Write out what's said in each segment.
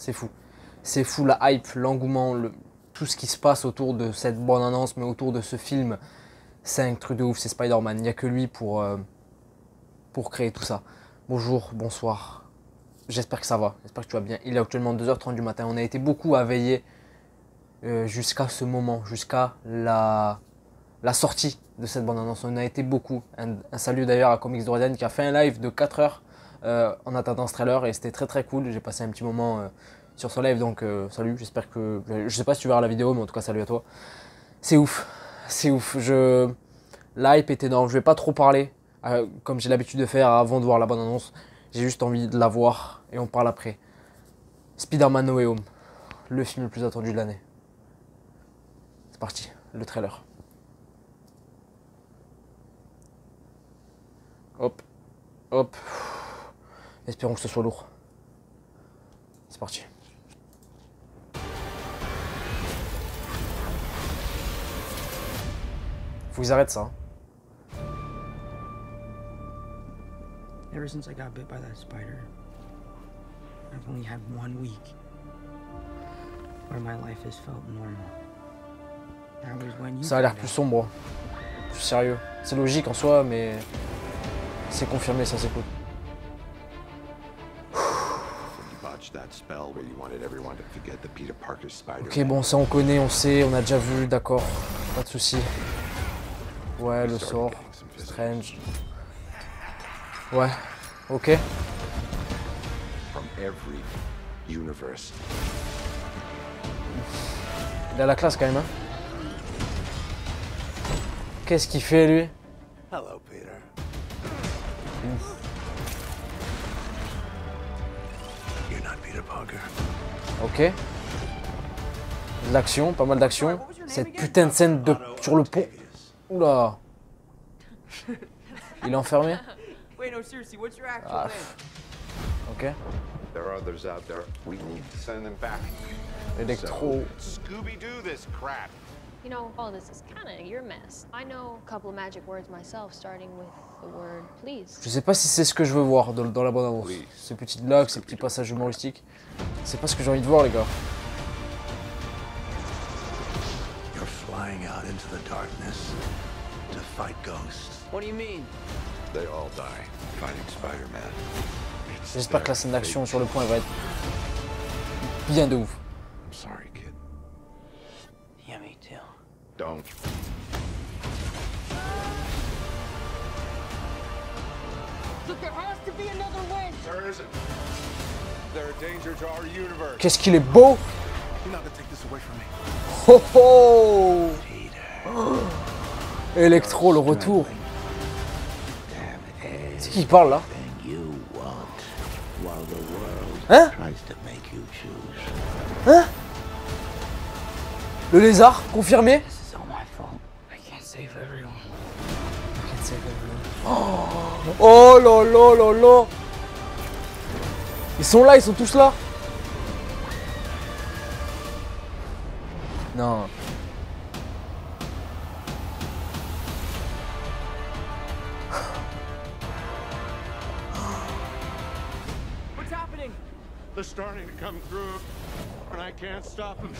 C'est fou. C'est fou la hype, l'engouement, tout ce qui se passe autour de cette bande-annonce, mais autour de ce film. C'est un truc de ouf, c'est Spider-Man. Il n'y a que lui pour créer tout ça. Bonjour, bonsoir. J'espère que ça va, j'espère que tu vas bien. Il est actuellement 2h30 du matin. On a été beaucoup à veiller jusqu'à ce moment, jusqu'à la sortie de cette bande-annonce. On a été beaucoup. Un salut d'ailleurs à Comics Dorian qui a fait un live de 4 heures en attendant ce trailer et c'était très très cool. J'ai passé un petit moment sur ce live, donc salut, j'espère que... Je sais pas si tu verras la vidéo, mais en tout cas salut à toi. C'est ouf, c'est ouf. La hype est énorme, je vais pas trop parler, comme j'ai l'habitude de faire avant de voir la bande-annonce. J'ai juste envie de la voir et on parle après. Spider-Man No Way Home, le film le plus attendu de l'année. C'est parti, le trailer. Hop, hop. Espérons que ce soit lourd. C'est parti. Faut qu'ils arrêtent ça. Hein. Ever since I got bit by that spider, I've only had 1 week where my life has felt normal. That was when you Ça a l'air plus sombre, plus sérieux. C'est logique en soi, mais c'est confirmé, ça c'est cool. Ok, bon, ça on connaît, on sait, on a déjà vu, d'accord, pas de soucis. Ouais, le sort, Strange. Ouais, ok. Il a la classe quand même, hein. Qu'est-ce qu'il fait lui? Hello, Peter. You're not Peter Parker. Ok. De l'action, pas mal d'action. Cette putain de scène sur le pont. Oula. Il est enfermé. Ah. Ok. Electro. You know, all this is kind of your mess. I know a couple of magic words myself, starting with the word please. Je sais pas si c'est ce que je veux voir dans la bande-annonce. Ces petites blagues, ces petits passages humoristiques. C'est pas ce que j'ai envie de voir, les gars. You're flying out into the darkness to fight ghosts. What do you mean? They all die fighting Spider-Man. J'espère que la scène d'action sur le point elle va être bien de ouf. I'm sorry, kid. Yeah, me too. Don't. Look, there has to be another way. There isn't. They're a danger to our universe. Qu'est-ce qu'il est beau! You're not gonna take this away from me. Oh oh! Peter. Electro, le retour. C'est qui parle là? Hein? Hein? Le lézard, confirmé? This is all my fault. I can't save everyone. Oh là là là là! Ils sont là, ils sont tous là! Non. What's happening? They're starting to come through, and I can't stop them.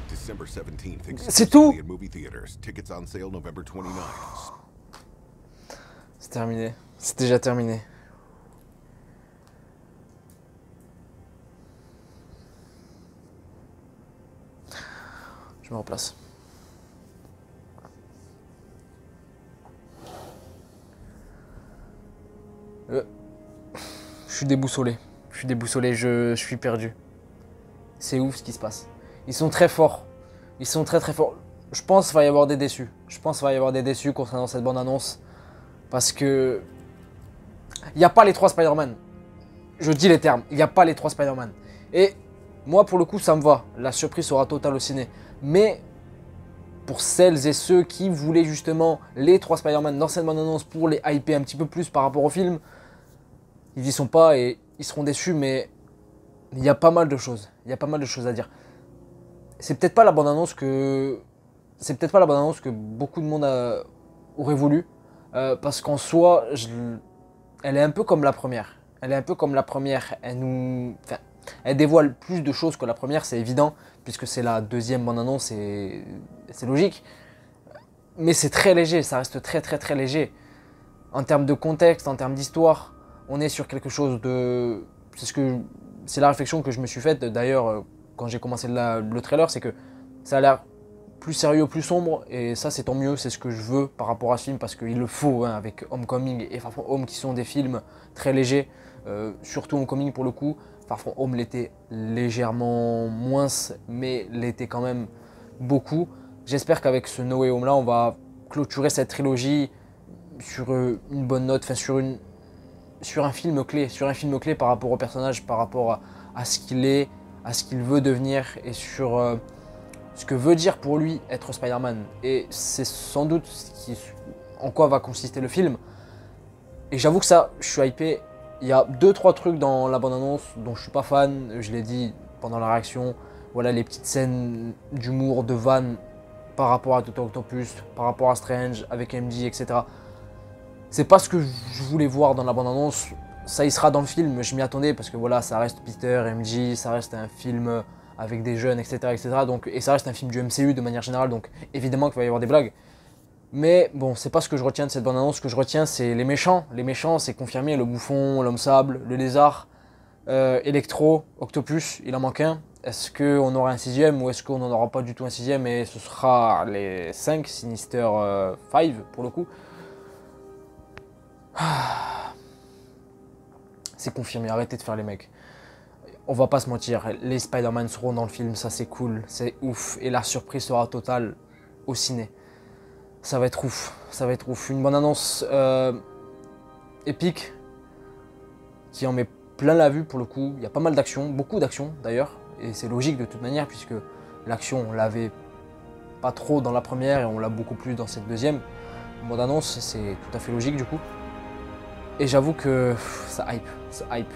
December 17th. C'est tout. In movie theaters. Tickets on sale November 29th. C'est terminé. C'est déjà terminé. Je me replace. Je suis déboussolé. Je suis déboussolé, je suis perdu. C'est ouf ce qui se passe. Ils sont très forts. Ils sont très très forts. Je pense qu'il va y avoir des déçus. Je pense qu'il va y avoir des déçus concernant cette bande-annonce. Parce que... il n'y a pas les 3 Spider-Man. Je dis les termes. Il n'y a pas les 3 Spider-Man. Et moi, pour le coup, ça me va. La surprise sera totale au ciné. Mais pour celles et ceux qui voulaient justement les 3 Spider-Man dans cette bande-annonce pour les hyper un petit peu plus par rapport au film, ils n'y sont pas et ils seront déçus. Mais il y a pas mal de choses. Il y a pas mal de choses à dire. C'est peut-être pas la bande-annonce que... c'est peut-être pas la bande-annonce que beaucoup de monde aurait voulu. Parce qu'en soi, elle est un peu comme la première. Elle est un peu comme la première. Elle dévoile plus de choses que la première, c'est évident, puisque c'est la deuxième bande-annonce et c'est logique. Mais c'est très léger, ça reste très très très léger. En termes de contexte, en termes d'histoire, on est sur quelque chose de... C'est la réflexion que je me suis faite d'ailleurs quand j'ai commencé le trailer, c'est que ça a l'air plus sérieux, plus sombre, et ça c'est tant mieux, c'est ce que je veux par rapport à ce film, parce qu'il le faut, hein, avec Homecoming et Far From Home qui sont des films très légers, surtout Homecoming pour le coup. Far From Home l'était légèrement moins, mais l'était quand même beaucoup. J'espère qu'avec ce No Way Home là, on va clôturer cette trilogie sur une bonne note, enfin sur un film clé par rapport au personnage, par rapport à ce qu'il est, à ce qu'il veut devenir, et sur ce que veut dire pour lui être Spider-Man. Et c'est sans doute en quoi va consister le film. Et j'avoue que ça, je suis hypé. Il y a 2-3 trucs dans la bande-annonce dont je suis pas fan, je l'ai dit pendant la réaction. Voilà, les petites scènes d'humour, de vannes par rapport à Dr. Octopus, par rapport à Strange, avec MJ, etc. C'est pas ce que je voulais voir dans la bande-annonce. Ça y sera dans le film, je m'y attendais parce que voilà, ça reste Peter, MJ, ça reste un film avec des jeunes, etc. etc. Donc, et ça reste un film du MCU de manière générale, donc évidemment qu'il va y avoir des blagues. Mais bon, c'est pas ce que je retiens de cette bande-annonce. Ce que je retiens, c'est les méchants. Les méchants, c'est confirmé, le bouffon, l'homme sable, le lézard, Electro, Octopus, il en manque un. Est-ce qu'on aura un 6ème ou est-ce qu'on n'en aura pas du tout un 6ème et ce sera les 5, Sinister 5 pour le coup. C'est confirmé, arrêtez de faire les mecs. On va pas se mentir, les Spider-Man seront dans le film, ça c'est cool, c'est ouf. Et la surprise sera totale au ciné. Ça va être ouf, ça va être ouf. Une bonne annonce épique qui en met plein la vue pour le coup. Il y a pas mal d'actions, beaucoup d'actions d'ailleurs. Et c'est logique de toute manière puisque l'action on l'avait pas trop dans la première et on l'a beaucoup plus dans cette deuxième. Une bonne annonce, c'est tout à fait logique du coup. Et j'avoue que ça hype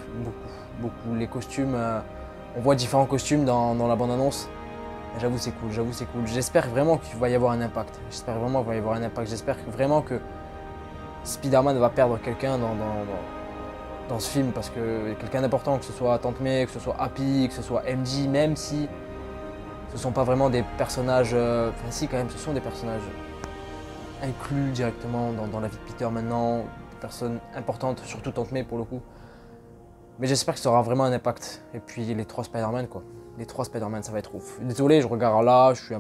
beaucoup. Les costumes, on voit différents costumes dans la bande-annonce. J'avoue c'est cool. J'espère vraiment qu'il va y avoir un impact. J'espère vraiment que Spider-Man va perdre quelqu'un dans ce film, parce que quelqu'un d'important, que ce soit Tante May, que ce soit Happy, que ce soit MJ, même si ce sont pas vraiment des personnages... Enfin si quand même, ce sont des personnages inclus directement dans la vie de Peter maintenant, des personnes importantes, surtout Tante May pour le coup. Mais j'espère que ça aura vraiment un impact. Et puis les 3 Spider-Man quoi. Les 3 Spider-Man, ça va être ouf. Désolé, je regarde là, je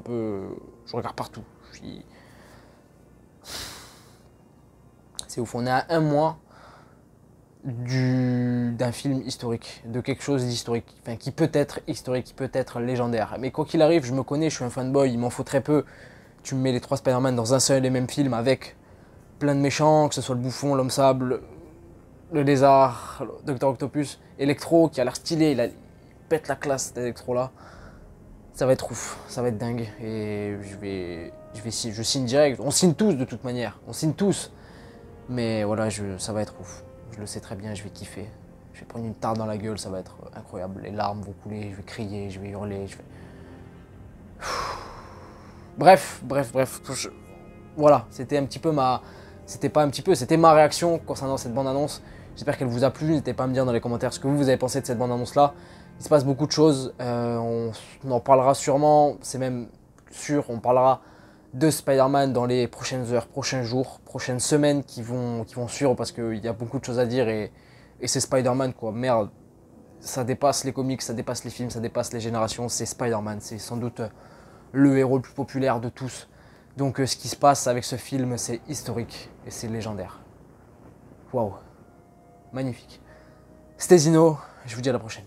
regarde partout. C'est ouf, on est à un mois d'un film historique, de quelque chose d'historique. Enfin, qui peut être historique, qui peut être légendaire. Mais quoi qu'il arrive, je me connais, je suis un fanboy, il m'en faut très peu. Tu me mets les 3 Spider-Man dans un seul et même film avec plein de méchants, que ce soit le bouffon, l'homme sable, le lézard, le Dr. Octopus, Electro qui a l'air stylé, il pète la classe cet Electro là. Ça va être ouf, ça va être dingue et je signe direct. On signe tous de toute manière, on signe tous. Mais voilà, ça va être ouf. Je le sais très bien, je vais kiffer. Je vais prendre une tarte dans la gueule, ça va être incroyable. Les larmes vont couler, je vais crier, je vais hurler, Bref. Voilà, c'était un petit peu c'était ma réaction concernant cette bande-annonce. J'espère qu'elle vous a plu, n'hésitez pas à me dire dans les commentaires ce que vous avez pensé de cette bande-annonce là. Il se passe beaucoup de choses, on en parlera sûrement, c'est même sûr, on parlera de Spider-Man dans les prochaines heures, prochains jours, prochaines semaines qui vont suivre, parce qu'il y a beaucoup de choses à dire et c'est Spider-Man quoi, merde. Ça dépasse les comics, ça dépasse les films, ça dépasse les générations, c'est Spider-Man, c'est sans doute le héros le plus populaire de tous. Donc ce qui se passe avec ce film, c'est historique et c'est légendaire. Waouh, magnifique. C'était Zino, je vous dis à la prochaine.